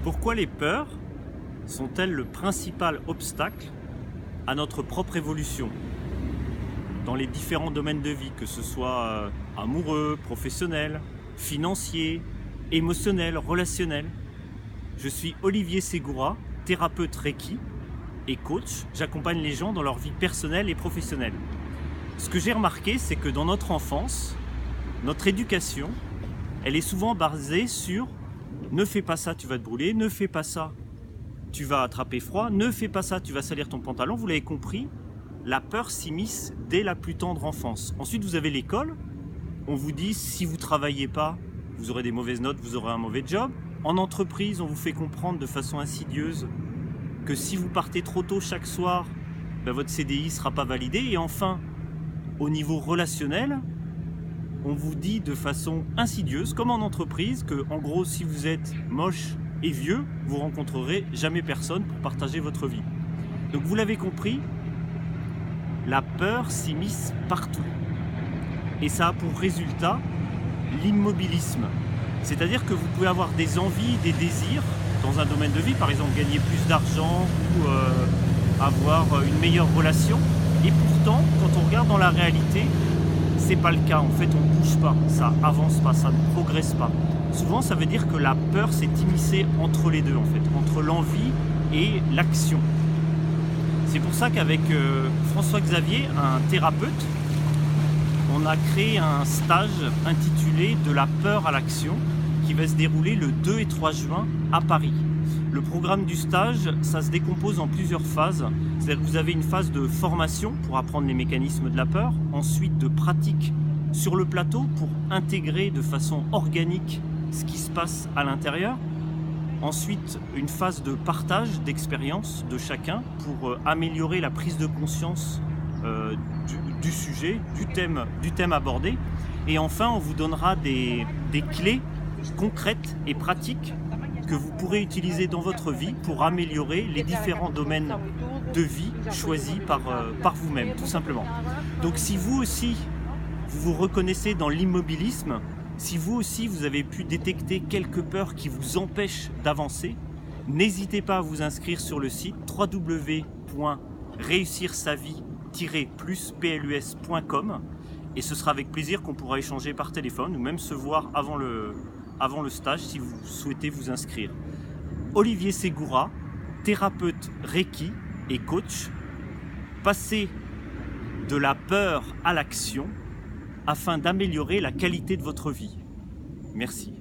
Pourquoi les peurs sont-elles le principal obstacle à notre propre évolution dans les différents domaines de vie, que ce soit amoureux, professionnel, financier, émotionnel, relationnel? Je suis Olivier Segura, thérapeute Reiki et coach. J'accompagne les gens dans leur vie personnelle et professionnelle. Ce que j'ai remarqué, c'est que dans notre enfance, notre éducation, elle est souvent basée sur « ne fais pas ça, tu vas te brûler, ne fais pas ça, tu vas attraper froid, ne fais pas ça, tu vas salir ton pantalon ». Vous l'avez compris, la peur s'immisce dès la plus tendre enfance. Ensuite, vous avez l'école. On vous dit, si vous ne travaillez pas, vous aurez des mauvaises notes, vous aurez un mauvais job. En entreprise, on vous fait comprendre de façon insidieuse que si vous partez trop tôt chaque soir, votre CDI ne sera pas validé. Et enfin, au niveau relationnel, on vous dit de façon insidieuse, comme en entreprise, que en gros, si vous êtes moche et vieux, vous rencontrerez jamais personne pour partager votre vie. Donc vous l'avez compris, la peur s'immisce partout. Et ça a pour résultat l'immobilisme. C'est-à-dire que vous pouvez avoir des envies, des désirs dans un domaine de vie, par exemple gagner plus d'argent ou avoir une meilleure relation. Et pourtant, quand on regarde dans la réalité, c'est pas le cas. En fait, on ne bouge pas, ça avance pas, ça ne progresse pas. Souvent, ça veut dire que la peur s'est immiscée entre les deux, en fait, entre l'envie et l'action. C'est pour ça qu'avec François Xavier, un thérapeute, on a créé un stage intitulé « De la peur à l'action » qui va se dérouler le 2 et 3 juin à Paris. Le programme du stage, ça se décompose en plusieurs phases. C'est-à-dire que vous avez une phase de formation pour apprendre les mécanismes de la peur, ensuite de pratique sur le plateau pour intégrer de façon organique ce qui se passe à l'intérieur. Ensuite, une phase de partage d'expérience de chacun pour améliorer la prise de conscience du sujet, du thème abordé. Et enfin, on vous donnera des clés concrètes et pratiques que vous pourrez utiliser dans votre vie pour améliorer les différents domaines de vie choisis par vous-même, tout simplement. Donc si vous aussi, vous vous reconnaissez dans l'immobilisme, si vous aussi, vous avez pu détecter quelques peurs qui vous empêchent d'avancer, n'hésitez pas à vous inscrire sur le site www.réussirsavie-plus.com et ce sera avec plaisir qu'on pourra échanger par téléphone ou même se voir avant le stage si vous souhaitez vous inscrire. Olivier Segura, thérapeute Reiki et coach, passez de la peur à l'action afin d'améliorer la qualité de votre vie. Merci.